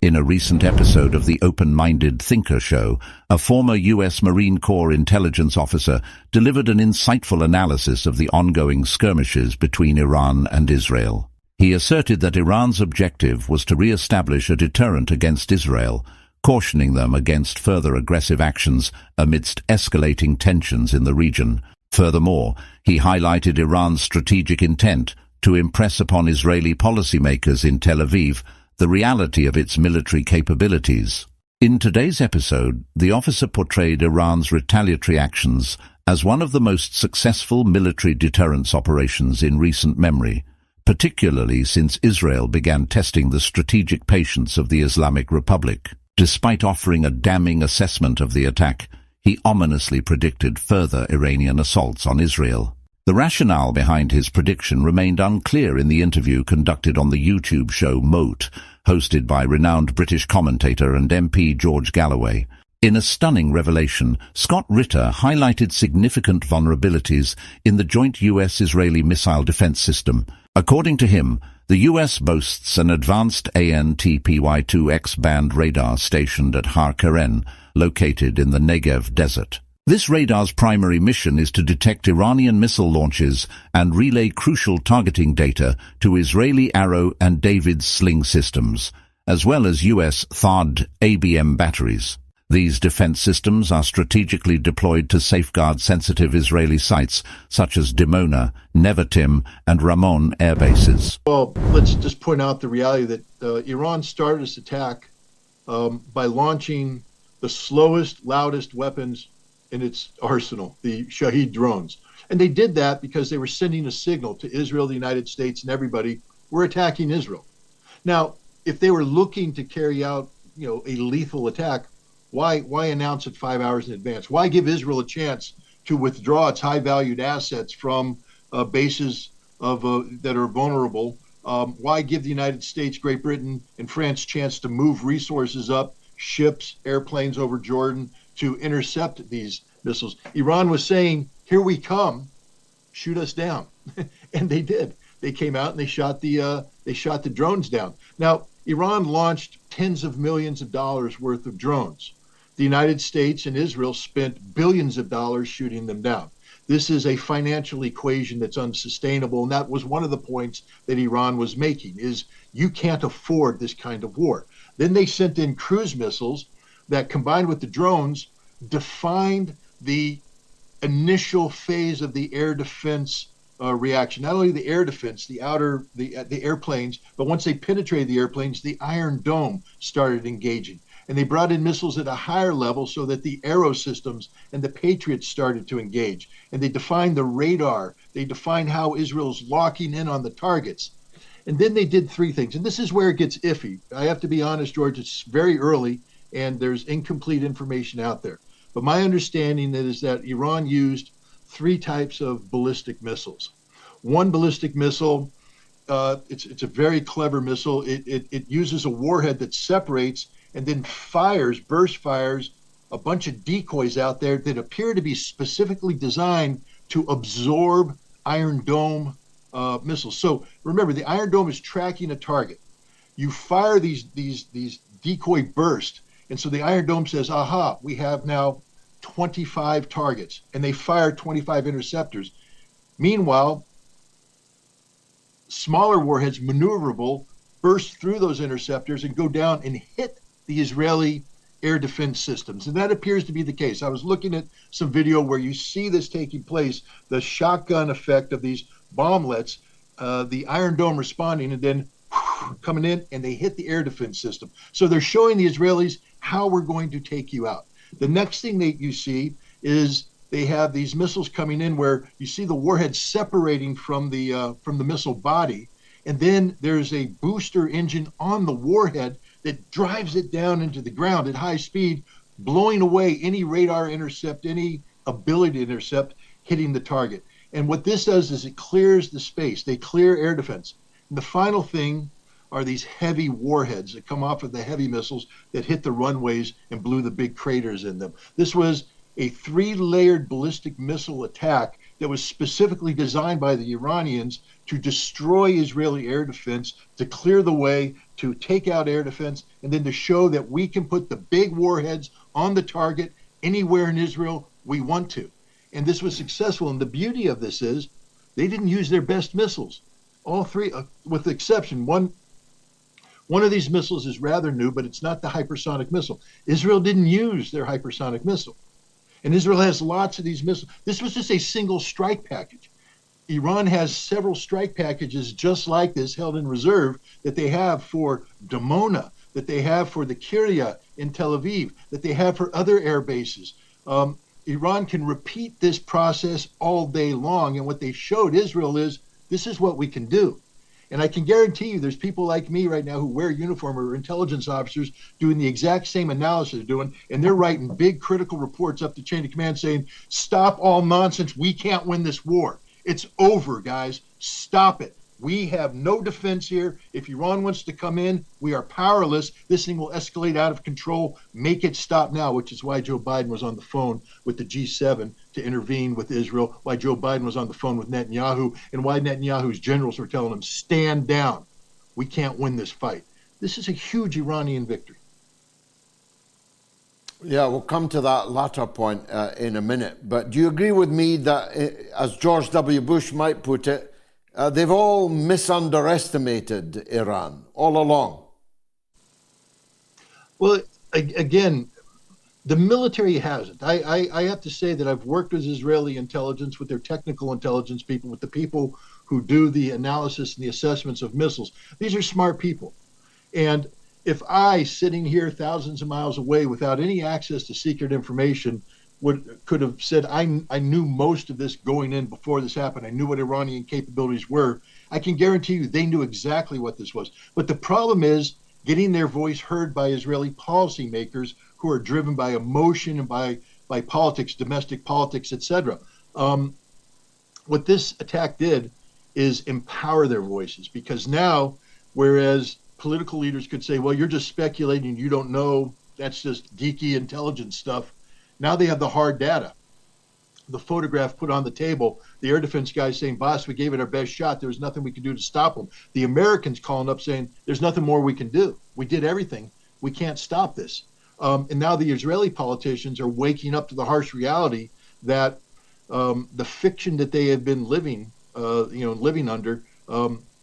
In a recent episode of the Openminded Thinker Show, a former U.S. Marine Corps intelligence officer delivered an insightful analysis of the ongoing skirmishes between Iran and Israel. He asserted that Iran's objective was to re-establish a deterrent against Israel, cautioning them against further aggressive actions amidst escalating tensions in the region. Furthermore, he highlighted Iran's strategic intent to impress upon Israeli policymakers in Tel Aviv the reality of its military capabilities. In today's episode, the officer portrayed Iran's retaliatory actions as one of the most successful military deterrence operations in recent memory, particularly since Israel began testing the strategic patience of the Islamic Republic. Despite offering a damning assessment of the attack, he ominously predicted further Iranian assaults on Israel. The rationale behind his prediction remained unclear in the interview conducted on the YouTube show Moat, hosted by renowned British commentator and MP George Galloway. In a stunning revelation, Scott Ritter highlighted significant vulnerabilities in the joint US-Israeli missile defense system. According to him, the U.S. boasts an advanced ANTPY-2 X-band radar stationed at Har Keren, located in the Negev desert. This radar's primary mission is to detect Iranian missile launches and relay crucial targeting data to Israeli Arrow and David's Sling systems, as well as U.S. THAAD ABM batteries. These defense systems are strategically deployed to safeguard sensitive Israeli sites such as Dimona, Nevatim, and Ramon air bases. Well, let's just point out the reality that Iran started this attack by launching the slowest, loudest weapons in its arsenal, the Shahed drones. And they did that because they were sending a signal to Israel, the United States, and everybody, we're attacking Israel. Now, if they were looking to carry out, a lethal attack, why announce it 5 hours in advance? Why give Israel a chance to withdraw its high-valued assets from bases that are vulnerable? Why give the United States, Great Britain, and France a chance to move resources up, ships, airplanes over Jordan to intercept these missiles? Iran was saying, here we come, shoot us down. And they did. They came out and they shot the drones down. Now, Iran launched tens of millions of dollars worth of drones. The United States and Israel spent billions of dollars shooting them down. This is a financial equation that's unsustainable, and that was one of the points that Iran was making, is you can't afford this kind of war. Then they sent in cruise missiles that, combined with the drones, defined the initial phase of the air defense reaction. Not only the air defense, the airplanes, but once they penetrated the airplanes, the Iron Dome started engaging. And they brought in missiles at a higher level so that the Arrow systems and the Patriots started to engage. And they defined the radar. They defined how Israel's locking in on the targets. And then they did three things. And this is where it gets iffy. I have to be honest, George, it's very early and there's incomplete information out there. But my understanding is that Iran used three types of ballistic missiles. One ballistic missile, it's a very clever missile. It uses a warhead that separates and then burst fires a bunch of decoys out there that appear to be specifically designed to absorb Iron Dome missiles. So remember, the Iron Dome is tracking a target. You fire these decoy bursts, and so the Iron Dome says, aha, we have now 25 targets, and they fire 25 interceptors. Meanwhile, smaller warheads, maneuverable, burst through those interceptors and go down and hit the Israeli air defense systems. And that appears to be the case. I was looking at some video where you see this taking place, the shotgun effect of these bomblets, the Iron Dome responding and then coming in, and they hit the air defense system. So they're showing the Israelis how we're going to take you out. The next thing that you see is they have these missiles coming in where you see the warhead separating from the missile body, and then there's a booster engine on the warhead that drives it down into the ground at high speed, blowing away any radar intercept, any ability to intercept, hitting the target. And what this does is it clears the space. They clear air defense. And the final thing are these heavy warheads that come off of the heavy missiles that hit the runways and blew the big craters in them. This was a 3-layered ballistic missile attack that was specifically designed by the Iranians to destroy Israeli air defense, to clear the way, to take out air defense, and then to show that we can put the big warheads on the target anywhere in Israel we want to. And this was successful. And the beauty of this is they didn't use their best missiles. All three, with the exception, one of these missiles is rather new, but it's not the hypersonic missile. Israel didn't use their hypersonic missile. And Israel has lots of these missiles. This was just a single strike package. Iran has several strike packages just like this held in reserve that they have for Dimona, that they have for the Kiryat in Tel Aviv, that they have for other air bases. Iran can repeat this process all day long. And what they showed Israel is, this is what we can do. And I can guarantee you there's people like me right now who wear uniform or intelligence officers doing the exact same analysis they're doing, and they're writing big critical reports up the chain of command saying, stop all nonsense. We can't win this war. It's over, guys. Stop it. We have no defense here. If Iran wants to come in, we are powerless. This thing will escalate out of control. Make it stop now, which is why Joe Biden was on the phone with the G7 to intervene with Israel, why Joe Biden was on the phone with Netanyahu, and why Netanyahu's generals were telling him, stand down. We can't win this fight. This is a huge Iranian victory. Yeah, we'll come to that latter point in a minute. But do you agree with me that, as George W. Bush might put it, they've all misunderestimated Iran all along? Well, again, the military hasn't. I have to say that I've worked with Israeli intelligence, with their technical intelligence people, with the people who do the analysis and the assessments of missiles. These are smart people. And if I, sitting here thousands of miles away without any access to secret information, could have said, I knew most of this going in before this happened. I knew what Iranian capabilities were. I can guarantee you they knew exactly what this was. But the problem is getting their voice heard by Israeli policymakers who are driven by emotion and by politics, domestic politics, etc. What this attack did is empower their voices, because now, whereas political leaders could say, well, you're just speculating, you don't know, that's just geeky intelligence stuff. Now they have the hard data. The photograph put on the table, the air defense guys saying, boss, we gave it our best shot. There was nothing we could do to stop them. The Americans calling up saying, there's nothing more we can do. We did everything. We can't stop this. And now the Israeli politicians are waking up to the harsh reality that the fiction that they have been living under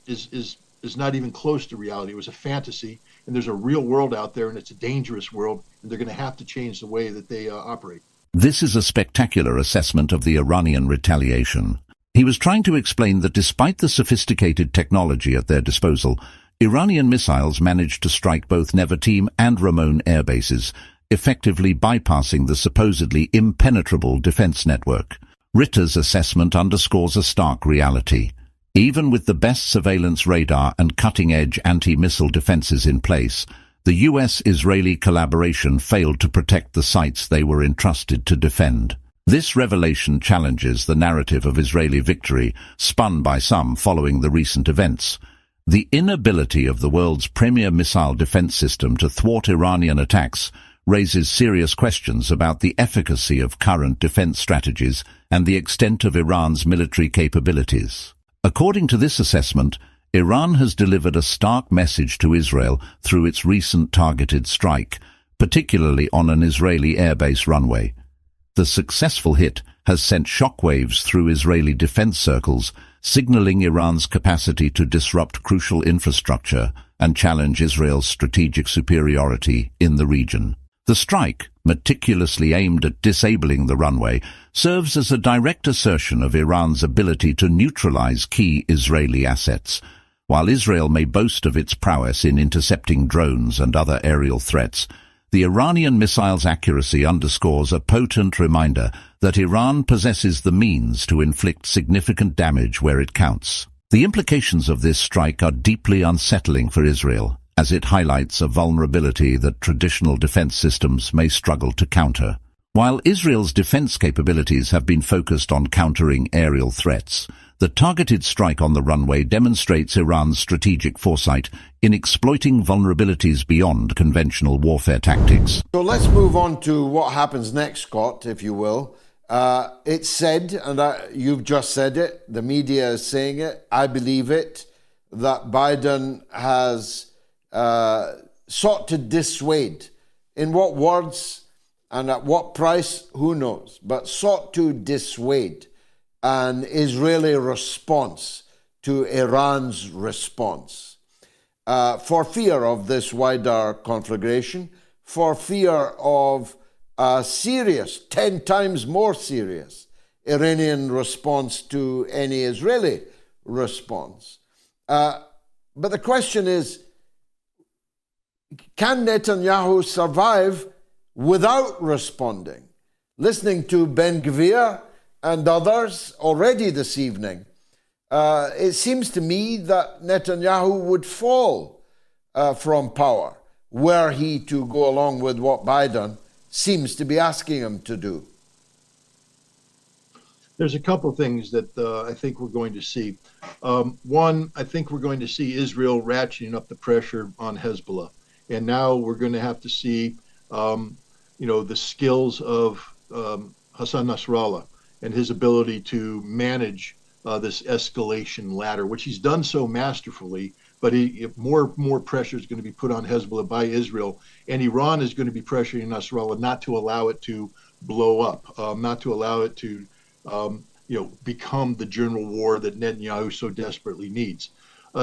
is not even close to reality. It was a fantasy, and there's a real world out there, and it's a dangerous world, and they're going to have to change the way that they operate. This is a spectacular assessment of the Iranian retaliation. He was trying to explain that despite the sophisticated technology at their disposal, Iranian missiles managed to strike both Nevatim and Ramon air bases, effectively bypassing the supposedly impenetrable defense network. Ritter's assessment underscores a stark reality. Even with the best surveillance radar and cutting-edge anti-missile defenses in place, the U.S.-Israeli collaboration failed to protect the sites they were entrusted to defend. This revelation challenges the narrative of Israeli victory, spun by some following the recent events. The inability of the world's premier missile defense system to thwart Iranian attacks raises serious questions about the efficacy of current defense strategies and the extent of Iran's military capabilities. According to this assessment, Iran has delivered a stark message to Israel through its recent targeted strike, particularly on an Israeli airbase runway. The successful hit has sent shockwaves through Israeli defense circles, signaling Iran's capacity to disrupt crucial infrastructure and challenge Israel's strategic superiority in the region. The strike, meticulously aimed at disabling the runway, serves as a direct assertion of Iran's ability to neutralize key Israeli assets. While Israel may boast of its prowess in intercepting drones and other aerial threats, the Iranian missile's accuracy underscores a potent reminder that Iran possesses the means to inflict significant damage where it counts. The implications of this strike are deeply unsettling for Israel, as it highlights a vulnerability that traditional defense systems may struggle to counter. While Israel's defense capabilities have been focused on countering aerial threats, the targeted strike on the runway demonstrates Iran's strategic foresight in exploiting vulnerabilities beyond conventional warfare tactics. So let's move on to what happens next, Scott, if you will. It's said, and you've just said it, the media is saying it, I believe it, that Biden has sought to dissuade. In what words and at what price, who knows, but sought to dissuade an Israeli response to Iran's response, for fear of this wider conflagration, for fear of a serious, 10 times more serious Iranian response to any Israeli response. But the question is, can Netanyahu survive without responding? Listening to Ben Gvir and others already this evening, it seems to me that Netanyahu would fall from power were he to go along with what Biden seems to be asking him to do. There's a couple of things that I think we're going to see. One, I think we're going to see Israel ratcheting up the pressure on Hezbollah. And now we're going to have to see, the skills of Hassan Nasrallah and his ability to manage this escalation ladder, which he's done so masterfully. But more pressure is going to be put on Hezbollah by Israel, and Iran is going to be pressuring Nasrallah not to allow it to blow up, not to allow it to, become the general war that Netanyahu so desperately needs.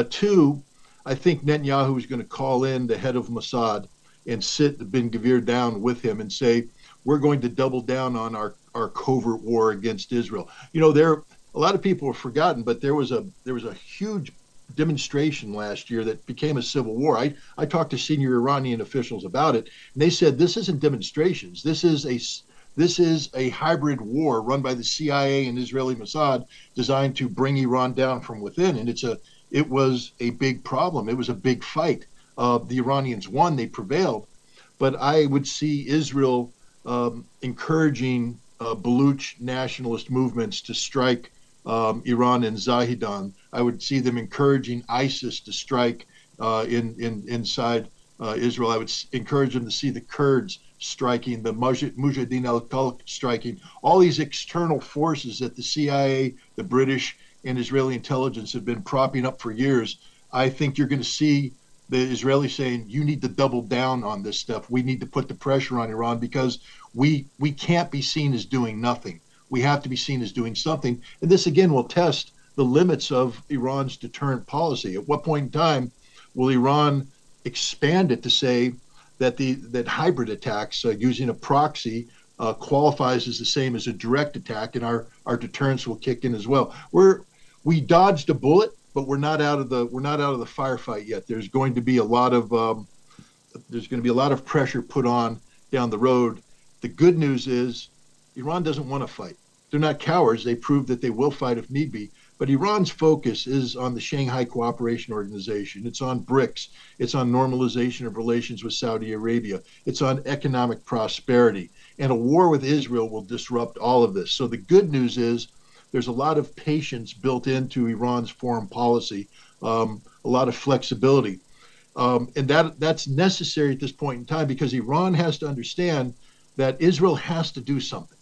Two, I think Netanyahu is going to call in the head of Mossad and sit Ben Gvir down with him and say, we're going to double down on our covert war against Israel. A lot of people have forgotten, but there was a huge demonstration last year that became a civil war. I talked to senior Iranian officials about it, and they said this isn't demonstrations. This is a hybrid war run by the CIA and Israeli Mossad designed to bring Iran down from within. And it was a big problem. It was a big fight. The Iranians won, they prevailed. But I would see Israel encouraging Baluch nationalist movements to strike Iran and Zahedan. I would see them encouraging ISIS to strike inside Israel. I would encourage them to see the Kurds striking, the Mujahideen al-Khalq striking, all these external forces that the CIA, the British, and Israeli intelligence have been propping up for years. I think you're going to see the Israelis saying, you need to double down on this stuff. We need to put the pressure on Iran because we can't be seen as doing nothing. We have to be seen as doing something. And this, again, will test the limits of Iran's deterrent policy. At what point in time will Iran expand it to say that hybrid attacks using a proxy qualifies as the same as a direct attack, and our deterrence will kick in as well. We dodged a bullet, but we're not out of the firefight yet. There's going to be a lot of pressure put on down the road. The good news is Iran doesn't want to fight. They're not cowards. They proved that they will fight if need be. But Iran's focus is on the Shanghai Cooperation Organization. It's on BRICS. It's on normalization of relations with Saudi Arabia. It's on economic prosperity. And a war with Israel will disrupt all of this. So the good news is there's a lot of patience built into Iran's foreign policy, a lot of flexibility. And that's necessary at this point in time because Iran has to understand that Israel has to do something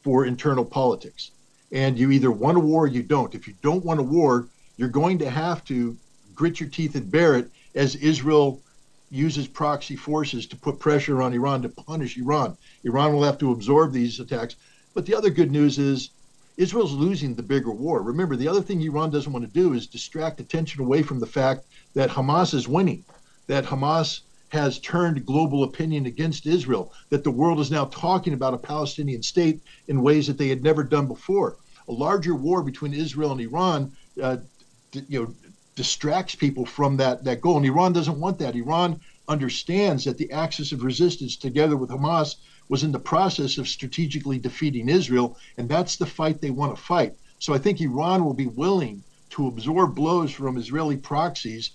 for internal politics. And you either want a war or you don't. If you don't want a war, you're going to have to grit your teeth and bear it as Israel uses proxy forces to put pressure on Iran to punish Iran. Iran will have to absorb these attacks. But the other good news is Israel's losing the bigger war. Remember, the other thing Iran doesn't want to do is distract attention away from the fact that Hamas is winning, that Hamas has turned global opinion against Israel, that the world is now talking about a Palestinian state in ways that they had never done before. A larger war between Israel and Iran distracts people from that goal. And Iran doesn't want that. Iran understands that the axis of resistance together with Hamas was in the process of strategically defeating Israel, and that's the fight they want to fight. So I think Iran will be willing to absorb blows from Israeli proxies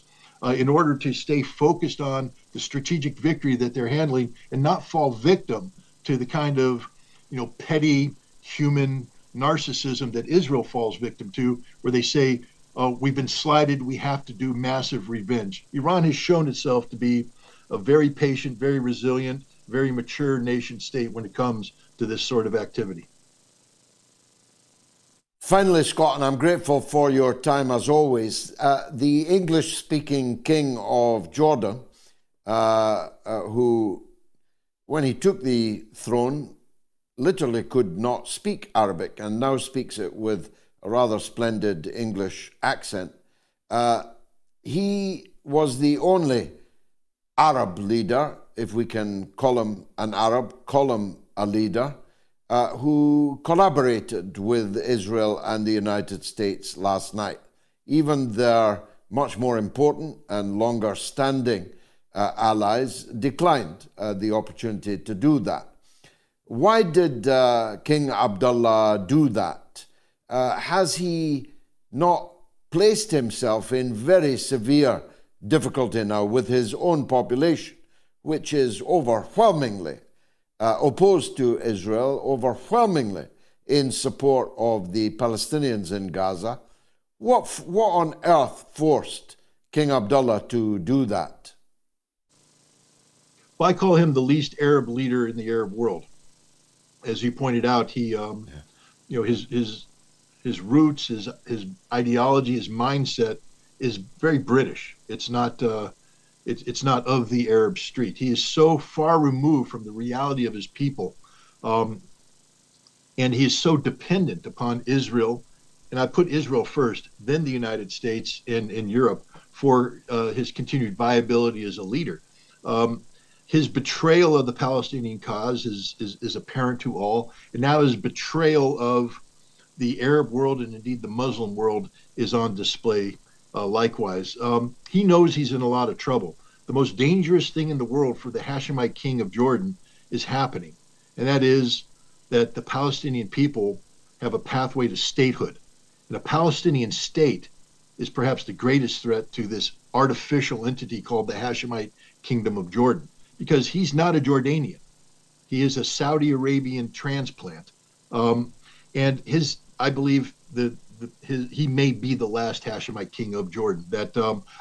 in order to stay focused on the strategic victory that they're handling and not fall victim to the kind of, petty human narcissism that Israel falls victim to, where they say, we've been slighted, we have to do massive revenge. Iran has shown itself to be a very patient, very resilient, very mature nation state when it comes to this sort of activity. Finally, Scott, and I'm grateful for your time as always, the English-speaking king of Jordan, who, when he took the throne, literally could not speak Arabic and now speaks it with a rather splendid English accent. He was the only Arab leader, if we can call him an Arab, call him a leader, who collaborated with Israel and the United States last night. Even their much more important and longer-standing allies declined the opportunity to do that. Why did King Abdullah do that? Has he not placed himself in very severe difficulty now with his own population, which is overwhelmingly opposed to Israel, overwhelmingly in support of the Palestinians in Gaza? What on earth forced King Abdullah to do that? Well, I call him the least Arab leader in the Arab world. As you pointed out, he, his roots, his ideology, his mindset is very British. It's not of the Arab street. He is so far removed from the reality of his people, and he is so dependent upon Israel. And I put Israel first, then the United States and Europe for his continued viability as a leader. His betrayal of the Palestinian cause is apparent to all, and now his betrayal of the Arab world and indeed the Muslim world is on display likewise. He knows he's in a lot of trouble. The most dangerous thing in the world for the Hashemite king of Jordan is happening, and that is that the Palestinian people have a pathway to statehood. And a Palestinian state is perhaps the greatest threat to this artificial entity called the Hashemite Kingdom of Jordan, because he's not a Jordanian. He is a Saudi Arabian transplant. And I believe he may be the last Hashemite king of Jordan. That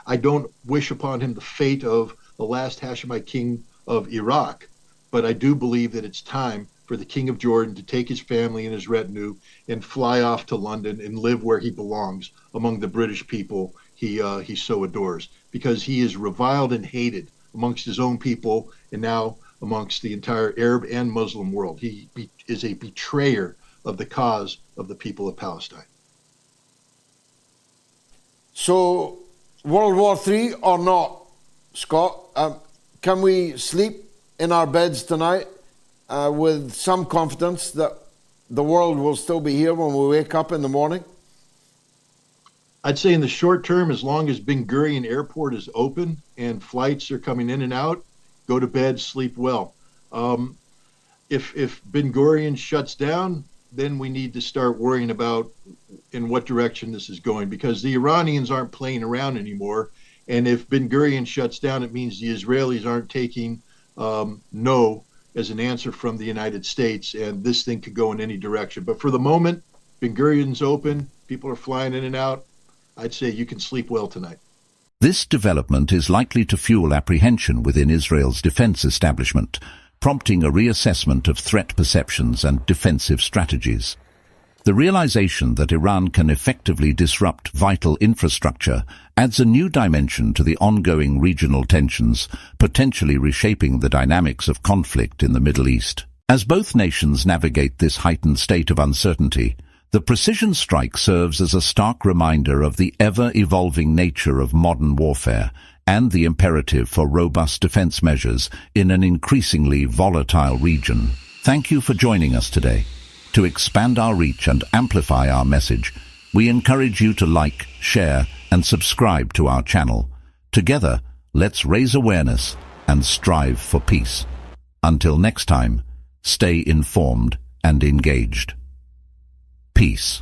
I don't wish upon him the fate of the last Hashemite king of Iraq, but I do believe that it's time for the king of Jordan to take his family and his retinue and fly off to London and live where he belongs among the British people he so adores, because he is reviled and hated amongst his own people and now amongst the entire Arab and Muslim world. He is a betrayer of the cause of the people of Palestine. So, World War III or not, Scott, can we sleep in our beds tonight with some confidence that the world will still be here when we wake up in the morning? I'd say in the short term, as long as Ben Gurion Airport is open and flights are coming in and out, go to bed, sleep well. If Ben Gurion shuts down, then we need to start worrying about in what direction this is going, because the Iranians aren't playing around anymore. And if Ben Gurion shuts down, it means the Israelis aren't taking no as an answer from the United States, and this thing could go in any direction. But for the moment, Ben Gurion's open, people are flying in and out. I'd say you can sleep well tonight. This development is likely to fuel apprehension within Israel's defense establishment, prompting a reassessment of threat perceptions and defensive strategies. The realization that Iran can effectively disrupt vital infrastructure adds a new dimension to the ongoing regional tensions, potentially reshaping the dynamics of conflict in the Middle East. As both nations navigate this heightened state of uncertainty, the precision strike serves as a stark reminder of the ever-evolving nature of modern warfare and the imperative for robust defense measures in an increasingly volatile region. Thank you for joining us today. To expand our reach and amplify our message, we encourage you to like, share, and subscribe to our channel. Together, let's raise awareness and strive for peace. Until next time, stay informed and engaged. Peace.